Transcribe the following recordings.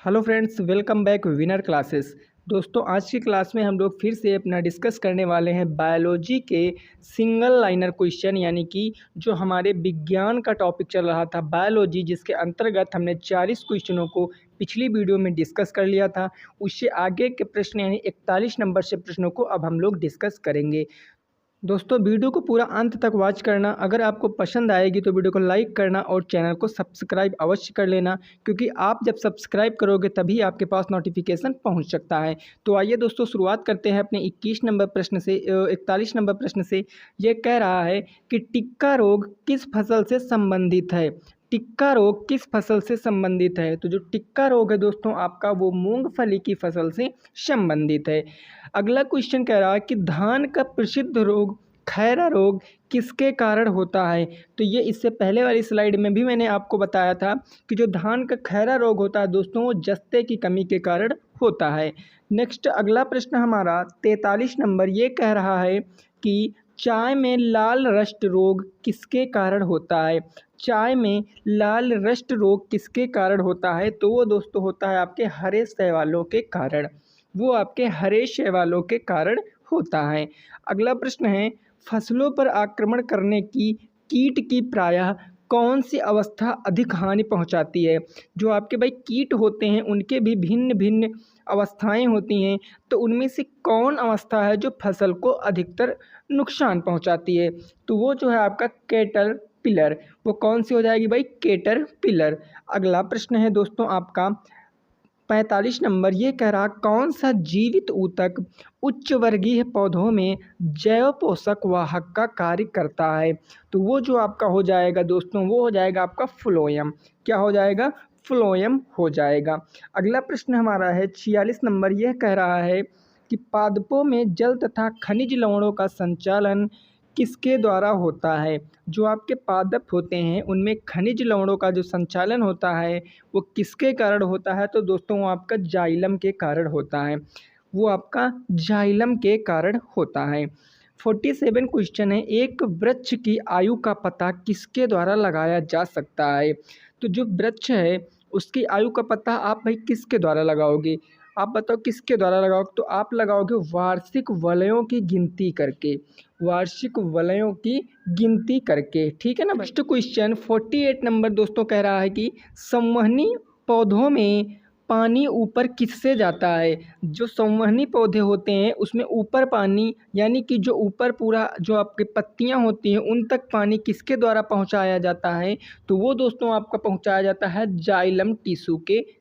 Hello friends, welcome back winner classes. दोस्तों, आज की क्लास में हम लोग फिर से अपना डिस्कस करने वाले हैं बायोलॉजी के सिंगल लाइनर क्वेश्चन, यानी कि जो हमारे विज्ञान का टॉपिक चल रहा था बायोलॉजी, जिसके अंतर्गत हमने 40 क्वेश्चनों को पिछली वीडियो में डिस्कस कर लिया था। उससे आगे के प्रश्न यानी 41 नंबर से प्रश्नों को अब हम लोग डिस्कस करेंगे। दोस्तों, वीडियो को पूरा अंत तक वॉच करना। अगर आपको पसंद आएगी तो वीडियो को लाइक करना और चैनल को सब्सक्राइब अवश्य कर लेना, क्योंकि आप जब सब्सक्राइब करोगे तभी आपके पास नोटिफिकेशन पहुंच सकता है। तो आइए दोस्तों, शुरुआत करते हैं अपने 21 नंबर प्रश्न से। 41 नंबर प्रश्न से ये कह रहा है कि टिक्का रोग किस फसल से संबंधित है। टिक्का रोग किस फसल से संबंधित है? तो जो टिक्का रोग है दोस्तों आपका, वो मूंगफली की फसल से संबंधित है। अगला क्वेश्चन कह रहा है कि धान का प्रसिद्ध रोग खैरा रोग किसके कारण होता है। तो ये इससे पहले वाली स्लाइड में भी मैंने आपको बताया था कि जो धान का खैरा रोग होता है दोस्तों, वो जस्ते की कमी के कारण होता है। नेक्स्ट अगला प्रश्न हमारा 43 नंबर ये कह रहा है कि चाय में लाल रस्ट रोग किसके कारण होता है। चाय में लाल रस्ट रोग किसके कारण होता है? तो वो दोस्तों होता है आपके हरे शैवालों के कारण। वो आपके हरे शैवालों के कारण होता है। अगला प्रश्न है, फसलों पर आक्रमण करने की कीट की प्रायः कौन सी अवस्था अधिक हानि पहुंचाती है। जो आपके भाई कीट होते हैं उनके भी भिन्न भिन्न अवस्थाएं होती हैं, तो उनमें से कौन अवस्था है जो फसल को अधिकतर नुकसान पहुंचाती है? तो वो जो है आपका कैटर पिलर। वो कौन सी हो जाएगी भाई? Caterpillar. अगला प्रश्न है दोस्तों आपका 45 नंबर ये कह रहा, कौन सा जीवित ऊतक उच्च वर्गीय पौधों में जैव पोषक वाहक का कार्य करता है। तो वो जो आपका हो जाएगा दोस्तों, वो हो जाएगा आपका फ्लोएम। क्या हो जाएगा? फ्लोएम हो जाएगा। अगला प्रश्न हमारा है 46 नंबर यह कह रहा है कि पादपों में जल तथा खनिज लवणों का संचालन किसके द्वारा होता है। जो आपके पादप होते हैं उनमें खनिज लवणों का जो संचालन होता है वो किसके कारण होता है? तो दोस्तों वो आपका जाइलम के कारण होता है। वो आपका जाइलम के कारण होता है। 47 क्वेश्चन है, एक वृक्ष की आयु का पता किसके द्वारा लगाया जा सकता है। तो जो वृक्ष है उसकी आयु का पता आप भाई किसके द्वारा लगाओगे? आप बताओ किसके द्वारा लगाओगे? तो आप लगाओगे वार्षिक वलयों की गिनती करके। वार्षिक वलयों की गिनती करके, ठीक है ना। नेक्स्ट क्वेश्चन 48 नंबर दोस्तों कह रहा है कि संवहनी पौधों में पानी ऊपर किससे जाता है। जो संवहनी पौधे होते हैं उसमें ऊपर पानी, यानी कि जो ऊपर पूरा जो आपके पत्तियां होती हैं उन तक पानी किसके द्वारा पहुंचाया जाता है? तो वो दोस्तों आपका पहुंचाया जाता है जाइलम टिश्यू के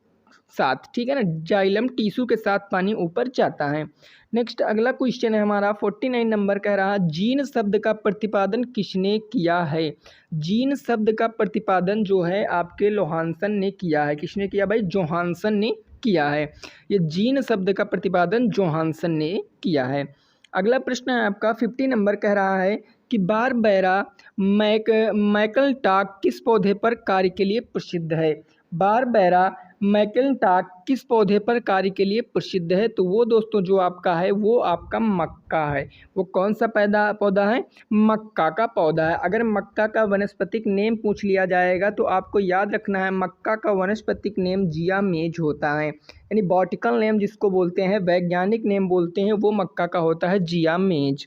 साथ, ठीक है ना। जाइलम टिश्यू के साथ पानी ऊपर जाता है। नेक्स्ट अगला क्वेश्चन है हमारा 49 नंबर कह रहा, जीन शब्द का प्रतिपादन किसने किया है। जीन शब्द का प्रतिपादन जो है आपके लोहानसन ने किया है। किसने किया भाई? जोहानसन ने किया है। ये जीन शब्द का प्रतिपादन जोहानसन ने किया है। अगला प्रश्न है आपका 50 नंबर कह रहा है कि बारबैरा मैकलटाक किस पौधे पर कार्य के लिए प्रसिद्ध है। बारबैरा मैकलटाक किस पौधे पर कार्य के लिए प्रसिद्ध है? तो वो दोस्तों जो आपका है वो आपका मक्का है। वो कौन सा पौधा है? मक्का का पौधा है। अगर मक्का का वनस्पतिक नेम पूछ लिया जाएगा तो आपको याद रखना है मक्का का वनस्पतिक नेम जिया मेज होता है, यानी बॉटिकल नेम जिसको बोलते हैं, वैज्ञानिक नेम बोलते हैं, वो मक्का का होता है जिया मेज।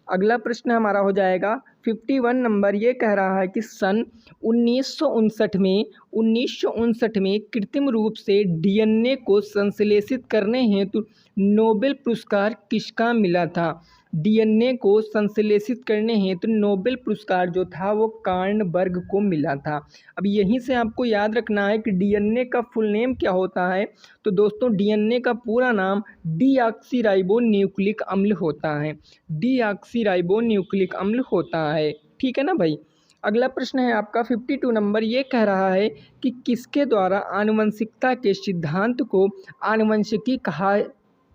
अगला प्रश्न हमारा हो जाएगा 51 नंबर ये कह रहा है कि सन 1959 में कृत्रिम रूप से डीएनए को संश्लेषित करने हेतु नोबेल पुरस्कार किसका मिला था। डीएनए को संश्लेषित करने हेतु नोबेल पुरस्कार जो था वो कार्नबर्ग को मिला था। अब यहीं से आपको याद रखना है कि डीएनए का फुल नेम क्या होता है। तो दोस्तों डीएनए का पूरा नाम डीऑक्सीराइबो न्यूक्लिक अम्ल होता है। डीऑक्सीराइबो न्यूक्लिक अम्ल होता है, ठीक है ना भाई। अगला प्रश्न है आपका 52 नंबर ये कह रहा है कि किसके द्वारा आनुवंशिकता के सिद्धांत को आनुवंशिकी कहा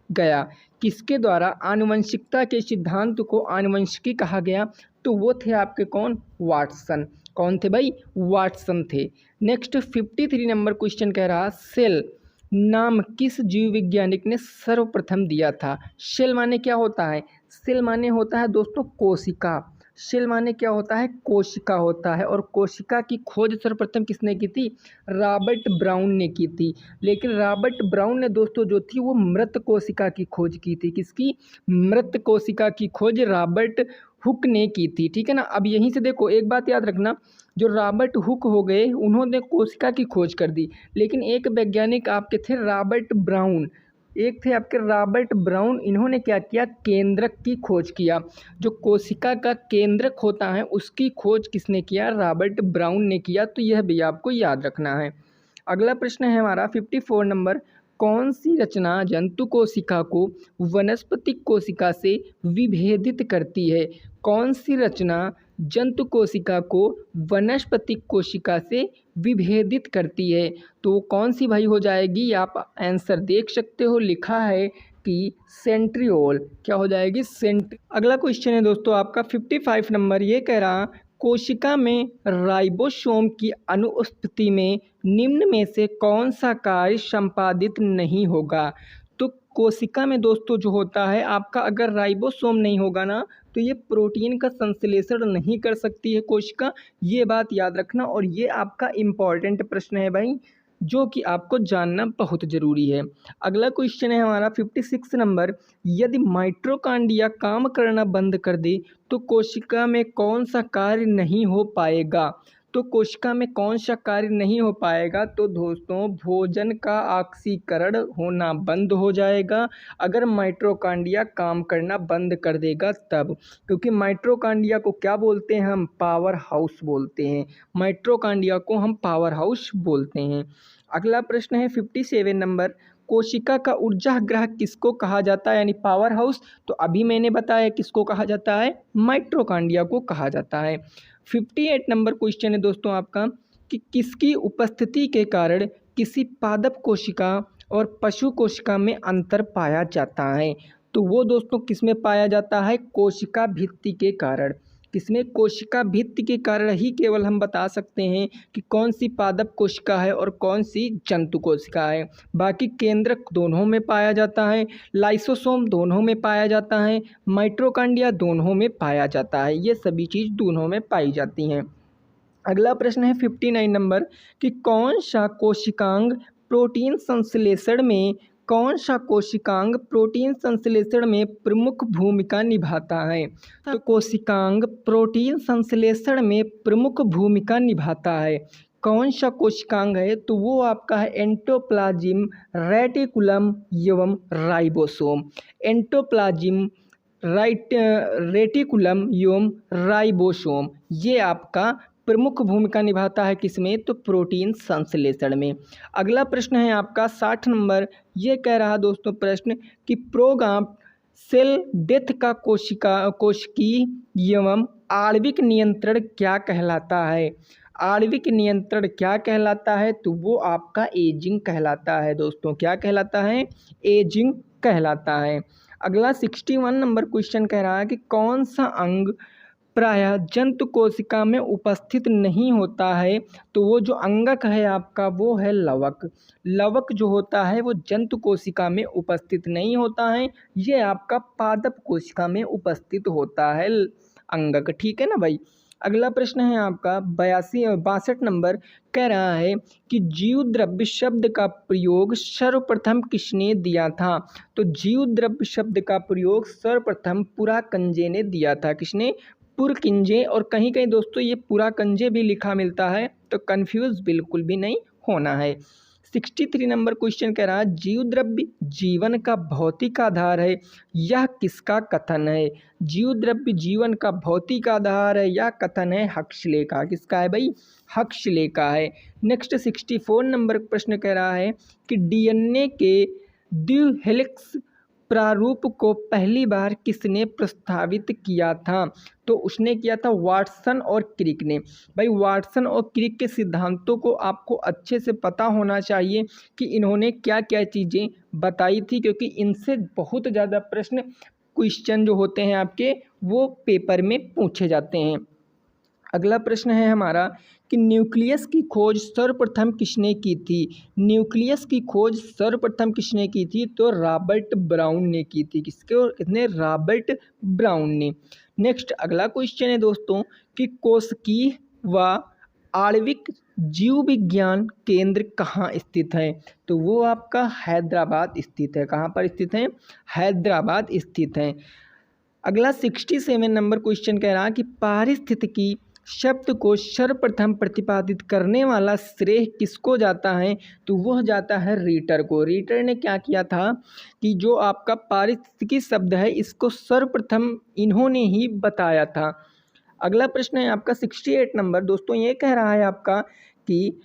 गया। किसके द्वारा आनुवंशिकता के सिद्धांत को आनुवंशिकी कहा गया? तो वो थे आपके कौन? वाटसन। कौन थे भाई? वाटसन थे। नेक्स्ट 53 नंबर क्वेश्चन कह रहा, सेल नाम किस जीव वैज्ञानिक ने सर्वप्रथम दिया था। सेल माने क्या होता है? सेल माने होता है दोस्तों कोशिका। सेल माने क्या होता है, कोशिका होता है। और कोशिका की खोज सर्वप्रथम किसने की थी, रॉबर्ट ब्राउन ने की थी। लेकिन रॉबर्ट ब्राउन ने दोस्तों जो थी वो मृत कोशिका की खोज की थी। किसकी, मृत कोशिका की खोज रॉबर्ट हुक ने की थी। ठीक है ना। अब यहीं से देखो एक बात याद रखना, जो रॉबर्ट हुक हो गए उन्होंने कोशिका की खोज कर दी, लेकिन एक वैज्ञानिक आपके थे रॉबर्ट ब्राउन, एक थे आपके रॉबर्ट ब्राउन, इन्होंने क्या किया, केंद्रक की खोज किया। जो कोशिका का केंद्रक होता है उसकी खोज किसने किया, रॉबर्ट ब्राउन ने किया। तो यह भी आपको याद रखना है। अगला प्रश्न है हमारा 54 नंबर, कौन सी रचना जंतु कोशिका को वनस्पतिक कोशिका से विभेदित करती है। कौन सी रचना जंतु कोशिका को वनस्पतिक कोशिका से विभेदित करती है। तो वो कौन सी भाई हो जाएगी, आप आंसर देख सकते हो, लिखा है कि सेंट्रियोल। क्या हो जाएगी, अगला क्वेश्चन है दोस्तों आपका 55 नंबर, ये कह रहा, कोशिका में राइबोसोम की अनुपस्थिति में निम्न में से कौन सा कार्य संपादित नहीं होगा। तो कोशिका में दोस्तों जो होता है आपका, अगर राइबोसोम नहीं होगा ना तो ये प्रोटीन का संश्लेषण नहीं कर सकती है कोशिका। ये बात याद रखना, और ये आपका इम्पॉर्टेंट प्रश्न है भाई, जो कि आपको जानना बहुत ज़रूरी है। अगला क्वेश्चन है हमारा 56 नंबर, यदि माइटोकॉन्ड्रिया काम करना बंद कर दे तो कोशिका में कौन सा कार्य नहीं हो पाएगा। तो कोशिका में कौन सा कार्य नहीं हो पाएगा, तो दोस्तों भोजन का ऑक्सीकरण होना बंद हो जाएगा अगर माइटोकॉन्ड्रिया काम करना बंद कर देगा तब। क्योंकि माइटोकॉन्ड्रिया को क्या बोलते हैं हम, पावर हाउस बोलते हैं। माइटोकॉन्ड्रिया को हम पावर हाउस बोलते हैं। अगला प्रश्न है 57 नंबर, कोशिका का ऊर्जा ग्राहक किसको कहा जाता है, यानी पावर हाउस। तो अभी मैंने बताया किसको कहा जाता है, माइटोकॉन्ड्रिया को कहा जाता है। 58 नंबर क्वेश्चन है दोस्तों आपका, कि किसकी उपस्थिति के कारण किसी पादप कोशिका और पशु कोशिका में अंतर पाया जाता है। तो वो दोस्तों किसमें पाया जाता है, कोशिका भित्ति के कारण। किसमें, कोशिका भित्ति के कारण ही केवल हम बता सकते हैं कि कौन सी पादप कोशिका है और कौन सी जंतु कोशिका है। बाकी केंद्रक दोनों में पाया जाता है, लाइसोसोम दोनों में पाया जाता है, माइटोकॉन्ड्रिया दोनों में पाया जाता है। ये सभी चीज़ दोनों में पाई जाती हैं। अगला प्रश्न है 59 नंबर, कि कौन सा कोशिकांग प्रोटीन संश्लेषण में प्रमुख भूमिका निभाता है। तो कोशिकांग प्रोटीन संश्लेषण में प्रमुख भूमिका निभाता है। कौन सा कोशिकांग है, तो वो आपका है एंडोप्लाज्म, रेटिकुलम एवं राइबोसोम। एंडोप्लाज्म, रेटिकुलम एवं राइबोसोम, ये आपका प्रमुख भूमिका निभाता है किसमें, तो प्रोटीन संश्लेषण में। अगला प्रश्न है आपका 60 नंबर, ये कह रहा दोस्तों प्रश्न, कि प्रोग्राम सेल डेथ का कोशिकीय एवं आणविक नियंत्रण क्या कहलाता है। आणविक नियंत्रण क्या कहलाता है, तो वो आपका एजिंग कहलाता है दोस्तों। क्या कहलाता है, एजिंग कहलाता है। अगला 61 नंबर क्वेश्चन कह रहा है, कि कौन सा अंग प्रायः जंतु कोशिका में उपस्थित नहीं होता है। तो वो जो अंगक है आपका वो है लवक। लवक जो होता है वो जंतु कोशिका में उपस्थित नहीं होता है, ये आपका पादप कोशिका में उपस्थित होता है अंगक। ठीक है ना भाई। अगला प्रश्न है आपका 62 नंबर, कह रहा है कि जीव द्रव्य शब्द का प्रयोग सर्वप्रथम किसने दिया था। तो जीव द्रव्य शब्द का प्रयोग सर्वप्रथम पुराकंजे ने दिया था। किसने, पुरकिंजे। और कहीं कहीं दोस्तों ये पुराकंजे भी लिखा मिलता है, तो कंफ्यूज बिल्कुल भी नहीं होना है। 63 नंबर क्वेश्चन कह रहा है, जीव द्रव्य जीवन का भौतिक आधार है, यह किसका कथन है। जीव द्रव्य जीवन का भौतिक आधार है, यह कथन है हक्सले का। किसका है भाई, हक्सले का है। नेक्स्ट 64 नंबर प्रश्न कह रहा है कि डीएनए के द्विहेलिक्स प्रारूप को पहली बार किसने प्रस्तावित किया था। तो उसने किया था वाटसन और क्रिक ने। भाई वाटसन और क्रिक के सिद्धांतों को आपको अच्छे से पता होना चाहिए कि इन्होंने क्या क्या चीज़ें बताई थी, क्योंकि इनसे बहुत ज़्यादा प्रश्न क्वेश्चन जो होते हैं आपके वो पेपर में पूछे जाते हैं। अगला प्रश्न है हमारा कि न्यूक्लियस की खोज सर्वप्रथम किसने की थी। न्यूक्लियस की खोज सर्वप्रथम किसने की थी, तो रॉबर्ट ब्राउन ने की थी। किसने, रॉबर्ट ब्राउन ने। नेक्स्ट अगला क्वेश्चन है दोस्तों कि कोशिकीय व आणविक जीव विज्ञान केंद्र कहाँ स्थित है। तो वो आपका हैदराबाद स्थित है। कहाँ पर स्थित है? हैदराबाद स्थित है। अगला 67 नंबर क्वेश्चन कह रहा है कि पारिस्थितिकी शब्द को सर्वप्रथम प्रतिपादित करने वाला श्रेय किसको जाता है। तो वह जाता है रीटर को। रीटर ने क्या किया था कि जो आपका पारिस्थितिकी शब्द है इसको सर्वप्रथम इन्होंने ही बताया था। अगला प्रश्न है आपका 68 नंबर दोस्तों, ये कह रहा है आपका कि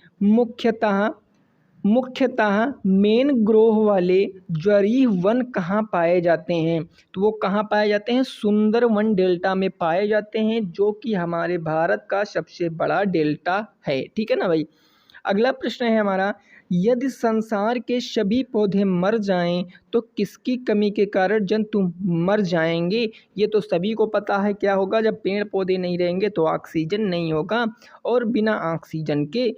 मुख्यतः मेन ग्रोह वाले ज्वारीय वन कहाँ पाए जाते हैं। तो वो कहाँ पाए जाते हैं? सुंदरवन डेल्टा में पाए जाते हैं, जो कि हमारे भारत का सबसे बड़ा डेल्टा है। ठीक है ना भाई। अगला प्रश्न है हमारा, यदि संसार के सभी पौधे मर जाएं तो किसकी कमी के कारण जंतु मर जाएंगे। ये तो सभी को पता है क्या होगा, जब पेड़ पौधे नहीं रहेंगे तो ऑक्सीजन नहीं होगा, और बिना ऑक्सीजन के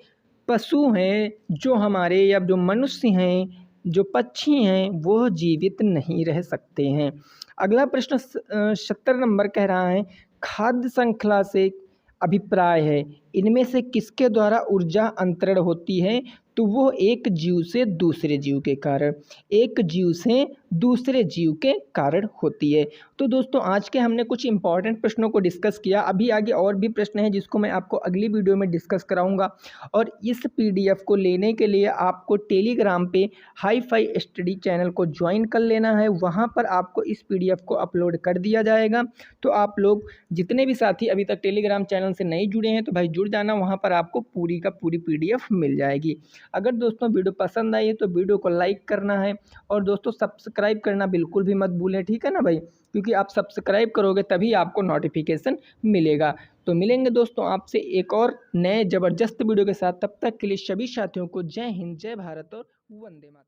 पशु हैं जो हमारे या जो मनुष्य हैं, जो पक्षी हैं, वो जीवित नहीं रह सकते हैं। अगला प्रश्न 70 नंबर कह रहा है, खाद्य श्रृंखला से अभिप्राय है इनमें से किसके द्वारा ऊर्जा अंतरण होती है। तो वो एक जीव से दूसरे जीव के कारण, एक जीव से दूसरे जीव के कारण होती है। तो दोस्तों आज के हमने कुछ इंपॉर्टेंट प्रश्नों को डिस्कस किया। अभी आगे और भी प्रश्न हैं जिसको मैं आपको अगली वीडियो में डिस्कस कराऊंगा। और इस पीडीएफ को लेने के लिए आपको टेलीग्राम पे हाई फाई स्टडी चैनल को ज्वाइन कर लेना है। वहाँ पर आपको इस पीडीएफ को अपलोड कर दिया जाएगा। तो आप लोग जितने भी साथी अभी तक टेलीग्राम चैनल से नहीं जुड़े हैं तो भाई जुड़ जाना, वहाँ पर आपको पूरी का पूरी पीडीएफ मिल जाएगी। अगर दोस्तों वीडियो पसंद आई है तो वीडियो को लाइक करना है, और दोस्तों सब्सक्राइब करना बिल्कुल भी मत भूलें। ठीक है ना भाई, क्योंकि आप सब्सक्राइब करोगे तभी आपको नोटिफिकेशन मिलेगा। तो मिलेंगे दोस्तों आपसे एक और नए ज़बरदस्त वीडियो के साथ। तब तक के लिए सभी साथियों को जय हिंद, जय भारत और वंदे मातरम।